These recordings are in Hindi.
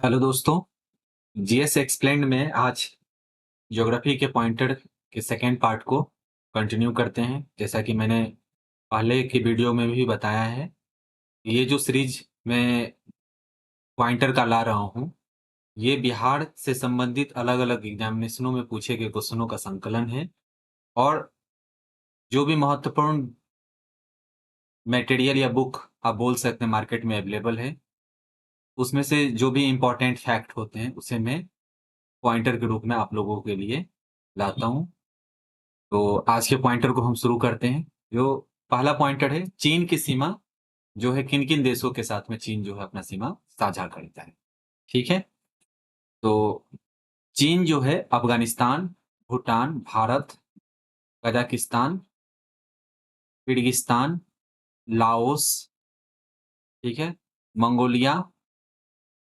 हेलो दोस्तों, जीएस एक्सप्लेन्ड में आज ज्योग्राफी के पॉइंटर के सेकेंड पार्ट को कंटिन्यू करते हैं। जैसा कि मैंने पहले की वीडियो में भी बताया है, ये जो सीरीज मैं पॉइंटर का ला रहा हूँ, ये बिहार से संबंधित अलग-अलग एग्जामिनेशनों में पूछे गए क्वेश्चनों का संकलन है और जो भी महत्वपूर्ण मटेरियल या बुक आप बोल सकते हैं मार्केट में अवेलेबल है, उसमें से जो भी इम्पोर्टेंट फैक्ट होते हैं, उसे मैं पॉइंटर के रूप में आप लोगों के लिए लाता हूँ। तो आज के पॉइंटर को हम शुरू करते हैं। जो पहला पॉइंटर है, चीन की सीमा जो है किन-किन देशों के साथ में चीन जो है अपना सीमा साझा करता है, ठीक है? तो चीन जो है Afghanistan, Bhutan, Bharat, Kazakhstan, Kyrgyzstan, Laos, ठीक है? मंगोलिया,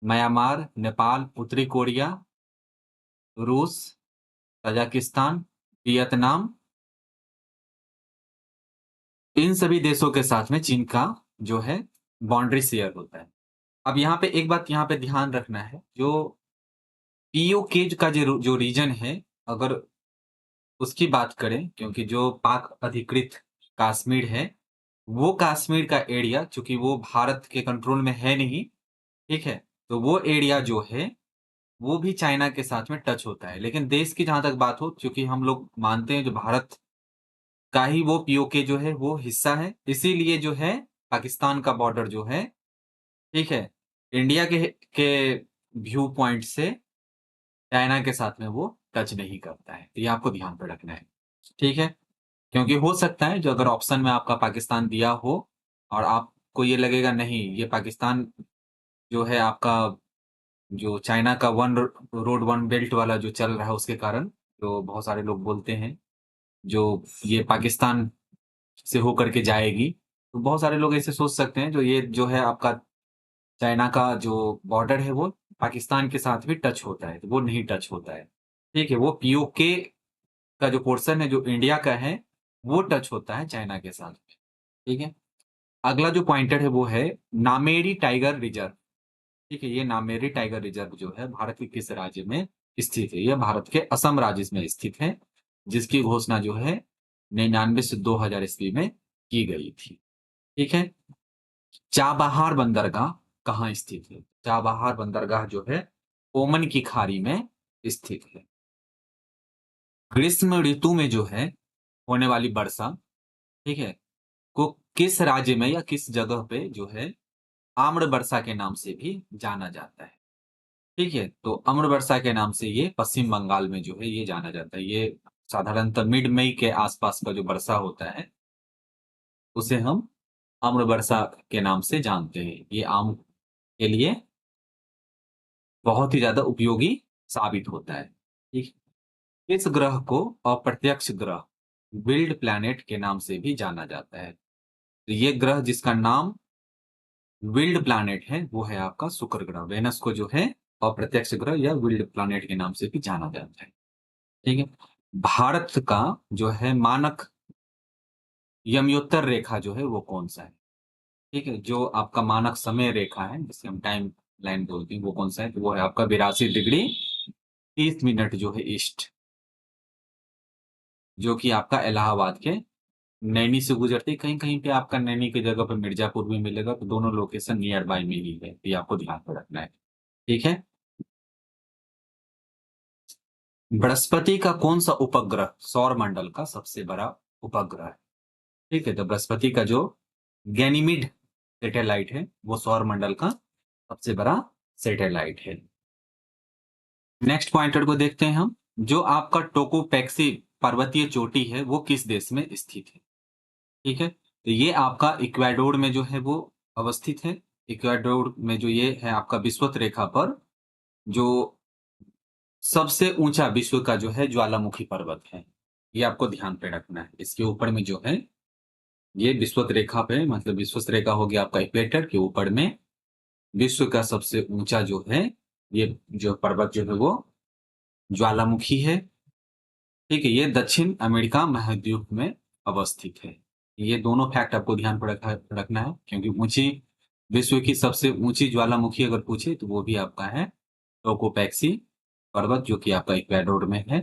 म्यांमार, नेपाल, उत्तरी कोरिया, रूस, कज़ाकिस्तान, वियतनाम, इन सभी देशों के साथ में चीन का जो है बाउंड्री शेयर होता है। अब यहाँ पे एक बात यहाँ पे ध्यान रखना है, जो पीओके का जो रीजन है, अगर उसकी बात करें, क्योंकि जो पाक अधिकृत कश्मीर है, वो कश्मीर का एरिया चूँकि वो भारत के कंट्रोल में है नहीं, ठीक है? तो वो एरिया जो है, वो भी चाइना के साथ में टच होता है। लेकिन देश की जहाँ तक बात हो, चूँकि हम लोग मानते हैं जो भारत का ही वो पीओके जो है वो हिस्सा है, इसीलिए जो है पाकिस्तान का बॉर्डर जो है, ठीक है? इंडिया के व्यू पॉइंट से चाइना के साथ में वो टच नहीं करता है। तो ये आपको ध्यान पे रखना है, ठीक है? क्योंकि हो सकता है जो अगर ऑप्शन में आपका पाकिस्तान दिया हो और आपको ये लगेगा नहीं, ये पाकिस्तान जो है आपका जो चाइना का वन रोड वन बेल्ट वाला जो चल रहा है उसके कारण, जो बहुत सारे लोग बोलते हैं, जो ये पाकिस्तान से होकर के जाएगी। तो बहुत सारे लोग ऐसे सोच सकते हैं जो ये जो है आपका चाइना का जो बॉर्डर है वो पाकिस्तान के साथ भी टच होता है, तो वो नहीं टच होता है। ठीक है? वो पीओके का जो पोर्शन है जो इंडिया का है, वो टच होता है चाइना के साथ में, ठीक है? अगला जो पॉइंटर है वो है नामेरी टाइगर रिज़र्व, ठीक है? ये नामेरी टाइगर रिज़र्व जो है भारत के किस राज्य में स्थित है? यह भारत के असम राज्य में स्थित है, जिसकी घोषणा जो है 99 से 2000 ईस्वी में की गई थी, ठीक है? चाबहार बंदरगाह कहाँ स्थित है? चाबहार बंदरगाह जो है ओमन की खाड़ी में स्थित है। ग्रीष्म ऋतु में जो है होने वाली वर्षा, ठीक है? को किस राज्य में या किस जगह पे जो है आम्र वर्षा के नाम से भी जाना जाता है, ठीक है? तो आम्र वर्षा के नाम से ये पश्चिम बंगाल में जो है ये जाना जाता है। ये साधारणतः मिड मई के आसपास का जो वर्षा होता है, उसे हम आम्र वर्षा के नाम से जानते हैं। ये आम के लिए बहुत ही ज़्यादा उपयोगी साबित होता है, ठीक है? इस ग्रह को अप्रत्यक्ष ग्रह, विल्ड प्लैनेट के नाम से भी जाना जाता है। तो ये ग्रह जिसका नाम विल्ड प्लैनेट है, वो है आपका शुक्र ग्रह। वेनस को जो है अप्रत्यक्ष ग्रह या विल्ड प्लैनेट के नाम से भी जाना जाता है, ठीक है? भारत का जो है मानक यमयोत्तर रेखा जो है वो कौन-सा है? ठीक है? जो आपका मानक समय रेखा है, जिसे हम टाइम लाइन बोलते हैं, वो कौन-सा है? तो वो है आपका 82 डिग्री 30 मिनट जो है ईस्ट, जो कि आपका इलाहाबाद के नैनी से गुजरती है। कहीं-कहीं पे आपका नैनी की जगह पे मिर्ज़ापुर भी मिलेगा, तो दोनों लोकेशन नियर बाय में ही है। ये आपको ध्यान में रखना है, ठीक है? बृहस्पति का कौन-सा उपग्रह सौरमंडल का सबसे बड़ा उपग्रह है? ठीक है? तो बृहस्पति का जो गैनीमीड सैटेलाइट है, वो सौरमंडल का सबसे बड़ा सैटेलाइट है। नेक्स्ट पॉइंटर को देखते हैं हम। जो आपका टोकोपेक्सी पर्वतीय चोटी है, वो किस देश में स्थित है? ठीक है? तो ये आपका इक्वाडोर में जो है वो अवस्थित है। इक्वाडोर में जो ये है आपका विषुवत रेखा पर जो सबसे ऊँचा विश्व का जो है ज्वालामुखी पर्वत है। ये आपको ध्यान पे रखना है। इसके ऊपर में जो है, ये विषुवत रेखा पे मतलब विषुवत रेखा हो गया आपका इक्वेटर के ऊपर में विश्व का सबसे ऊँचा जो है, ये जो पर्वत जो है वो ज्वालामुखी है। ठीक है? ये दक्षिण अमेरिका महाद्वीप में अवस्थित है। ये दोनों फैक्ट आपको ध्यान पे रखना है क्योंकि ऊँची विश्व की सबसे ऊंची ज्वालामुखी अगर पूछे तो वो भी आपका है टोकोपैक्सी पर्वत, जो कि आपका इक्वाडोर में है।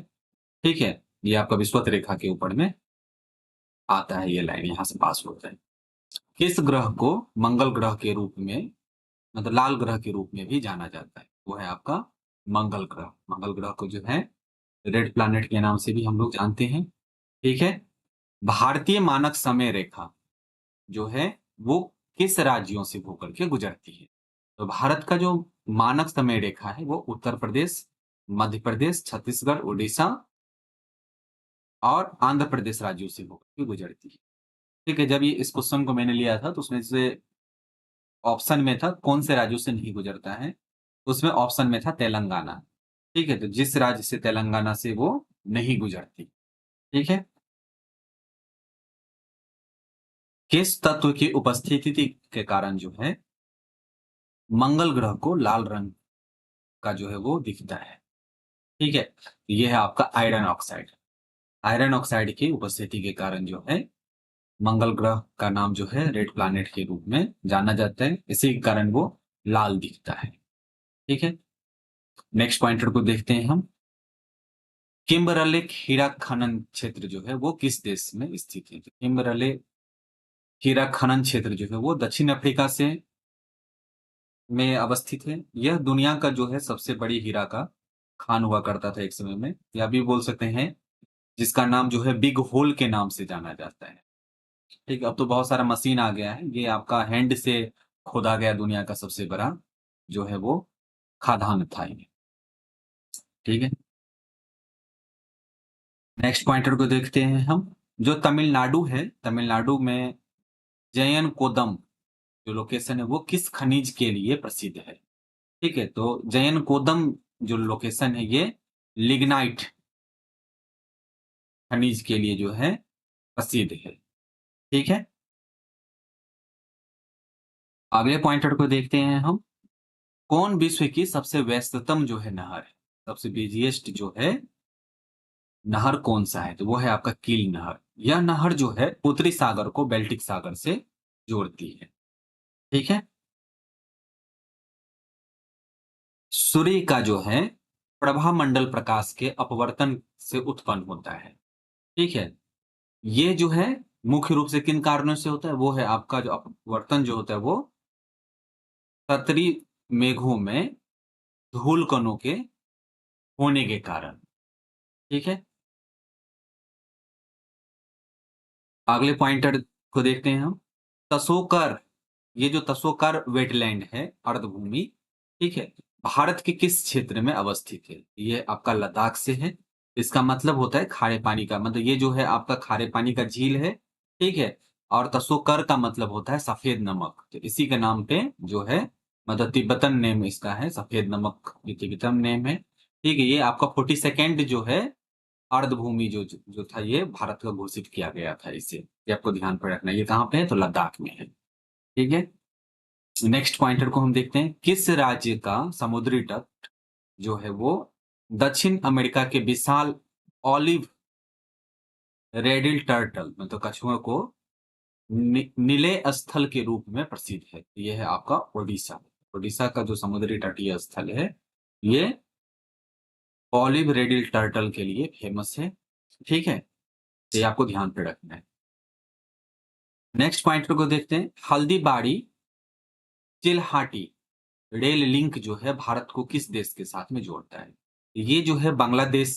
ठीक है, ये आपका विषुवत रेखा के ऊपर में आता है, ये लाइन यहाँ से पास होता है। किस ग्रह को मंगल ग्रह के रूप में, मतलब लाल ग्रह के रूप में भी जाना जाता है? वो है आपका मंगल ग्रह। मंगल ग्रह को जो है रेड प्लैनेट के नाम से भी हम लोग जानते हैं। ठीक है, भारतीय मानक समय रेखा जो है वो किस राज्यों से होकर के गुजरती है? तो भारत का जो मानक समय रेखा है वो उत्तर प्रदेश, मध्य प्रदेश, छत्तीसगढ़, उड़ीसा और आंध्र प्रदेश राज्यों से होकर के गुजरती है। ठीक है, जब ये इस क्वेश्चन को मैंने लिया था तो उसमें से ऑप्शन में था कौन से राज्यों से नहीं गुजरता है, उसमें ऑप्शन में था तेलंगाना। ठीक है, तो जिस राज्य से तेलंगाना से वो नहीं गुजरती। ठीक है, किस तत्व की उपस्थिति के कारण जो है मंगल ग्रह को लाल रंग का जो है वो दिखता है? ठीक है, ये है आपका आयरन ऑक्साइड। आयरन ऑक्साइड की उपस्थिति के कारण जो है मंगल ग्रह का नाम जो है रेड प्लैनेट के रूप में जाना जाता है, इसी के कारण वो लाल दिखता है। ठीक है, नेक्स्ट पॉइंटर को देखते हैं हम। किम्बरले हीरा खनन क्षेत्र जो है वो किस देश में स्थित है? तो किम्बरले हीरा खनन क्षेत्र जो है वो दक्षिण अफ्रीका से में अवस्थित है। यह दुनिया का जो है सबसे बड़ी हीरा का खान हुआ करता था एक समय में, या भी बोल सकते हैं जिसका नाम जो है बिग होल के नाम से जाना जाता है। ठीक है, अब तो बहुत सारा मशीन आ गया है, ये आपका हैंड से खोदा गया दुनिया का सबसे बड़ा जो है वो खादान था ये। ठीक है, नेक्स्ट पॉइंटर को देखते हैं हम। जो तमिलनाडु है, तमिलनाडु में जयन कोदम जो लोकेशन है वो किस खनिज के लिए प्रसिद्ध है? ठीक है, तो जयन कोदम जो लोकेशन है ये लिग्नाइट खनिज के लिए जो है प्रसिद्ध है। ठीक है, अगले पॉइंटर को देखते हैं हम। कौन विश्व की सबसे व्यस्ततम जो है नहर है? सबसे बिजिएस्ट जो है नहर कौन सा है? तो वो है आपका कील नहर। यह नहर जो है उत्तरी सागर को बेल्टिक सागर से जोड़ती है। ठीक है, सूर्य का जो है प्रभामंडल प्रकाश के अपवर्तन से उत्पन्न होता है। ठीक है, ये जो है मुख्य रूप से किन कारणों से होता है? वो है आपका जो अपवर्तन जो होता है वो सतरी मेघों में धूल कणों के होने के कारण। ठीक है, अगले पॉइंटर को देखते हैं हम। तसोकर, ये जो तसोकर वेटलैंड है अर्धभूमि, ठीक है, भारत के किस क्षेत्र में अवस्थित है? ये आपका लद्दाख से है। इसका मतलब होता है खारे पानी का, मतलब ये जो है आपका खारे पानी का झील है। ठीक है, और तसोकर का मतलब होता है सफेद नमक, तो इसी के नाम पे जो है, मतलब तिब्बतन नेम इसका है सफेद नमक, ये तिब्बतन नेम है। ठीक है, ये आपका 42nd जो है अर्धभूमि जो था ये भारत का घोषित किया गया था इसे, ये आपको ध्यान पर रखना है। ये कहाँ पे है? तो लद्दाख में है। ठीक है, नेक्स्ट पॉइंटर को हम देखते हैं। किस राज्य का समुद्री तट जो है वो दक्षिण अमेरिका के विशाल ऑलिव रेडिल टर्टल मतलब कछुओं को निलय स्थल के रूप में प्रसिद्ध है? ये है आपका ओडिशा। ओडिशा का जो समुद्री तटीय स्थल है ये ऑलिव रेडिल टर्टल के लिए फेमस है। ठीक है, तो ये आपको ध्यान पे रखना है। नेक्स्ट पॉइंटर को देखते हैं। हल्दीबाड़ी चिल्हाटी रेल लिंक जो है भारत को किस देश के साथ में जोड़ता है? ये जो है बांग्लादेश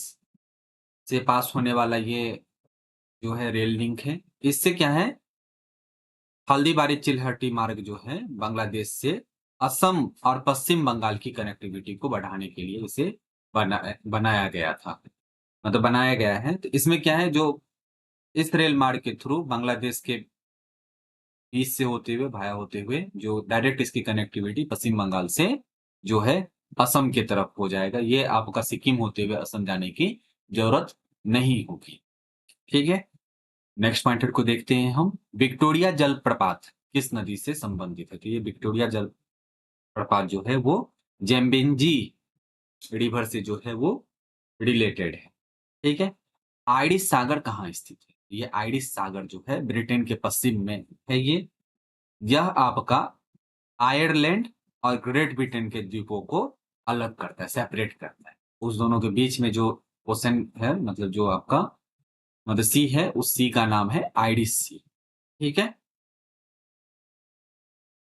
से पास होने वाला ये जो है रेल लिंक है। इससे क्या है, हल्दीबारी चिल्हटी मार्ग जो है बांग्लादेश से असम और पश्चिम बंगाल की कनेक्टिविटी को बढ़ाने के लिए इसे बनाया गया था, मतलब बनाया गया है। तो इसमें क्या है, जो इस रेल मार्ग के थ्रू बांग्लादेश के बीच से होते हुए भाया होते हुए जो डायरेक्ट इसकी कनेक्टिविटी पश्चिम बंगाल से जो है असम की तरफ हो जाएगा। ये आपका सिक्किम होते हुए असम जाने की जरूरत नहीं होगी। ठीक है, नेक्स्ट पॉइंटर को देखते हैं हम। विक्टोरिया जलप्रपात किस नदी से संबंधित है? तो ये विक्टोरिया जलप्रपात जो है वो जेम्बेंजी रिवर से जो है वो रिलेटेड है। ठीक है, आइरिश सागर कहाँ स्थित है? ये आइरिश सागर जो है ब्रिटेन के पश्चिम में है। ये यह आपका आयरलैंड और ग्रेट ब्रिटेन के द्वीपों को अलग करता है, सेपरेट करता है। उस दोनों के बीच में जो ओशन है, मतलब जो आपका मतलब सी है, उस सी का नाम है आइरिश सी। ठीक है।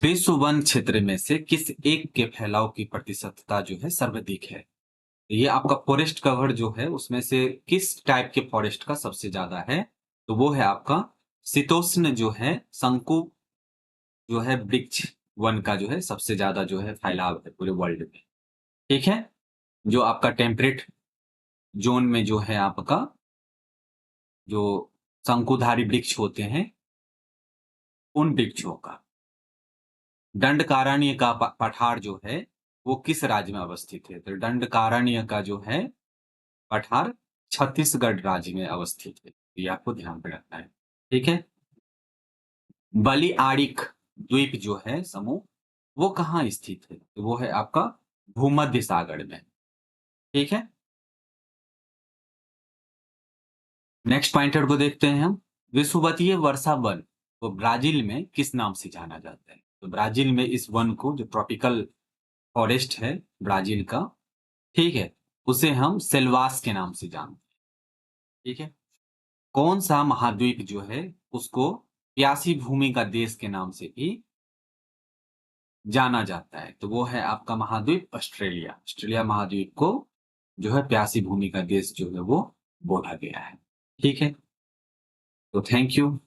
विश्व वन क्षेत्र में से किस एक के फैलाव की प्रतिशतता जो है सर्वाधिक है? ये आपका फॉरेस्ट कवर जो है उसमें से किस टाइप के फॉरेस्ट का सबसे ज्यादा है? तो वो है आपका शीतोष्ण जो है शंकु जो है वृक्ष वन का जो है सबसे ज्यादा जो है फैलाव है पूरे वर्ल्ड में। ठीक है। जो आपका टेम्परेट जोन में जो है आपका जो शंकुधारी वृक्ष होते हैं, उन वृक्षों का दंडकारण्य का पठार जो है वो किस राज्य में अवस्थित है? तो दंडकारण्य का जो है पठार छत्तीसगढ़ राज्य में अवस्थित है। ये आपको ध्यान में रखना है। ठीक है। बलिआड़िक द्वीप जो है समूह, वो कहाँ स्थित है? तो वो है आपका भूमध्य सागर में। ठीक है। नेक्स्ट पॉइंटर को देखते हैं हम। विषुवतीय वर्षा वन को ब्राजील में किस नाम से जाना जाता है? तो ब्राजील में इस वन को, जो ट्रॉपिकल फॉरेस्ट है ब्राजील का, ठीक है, उसे हम सेल्वास के नाम से जानते हैं। ठीक है। कौन सा महाद्वीप जो है उसको प्यासी भूमि का देश के नाम से भी जाना जाता है? तो वो है आपका महाद्वीप ऑस्ट्रेलिया। ऑस्ट्रेलिया महाद्वीप को जो है प्यासी भूमि का देश जो है वो बोला गया है। ठीक है। तो थैंक यू।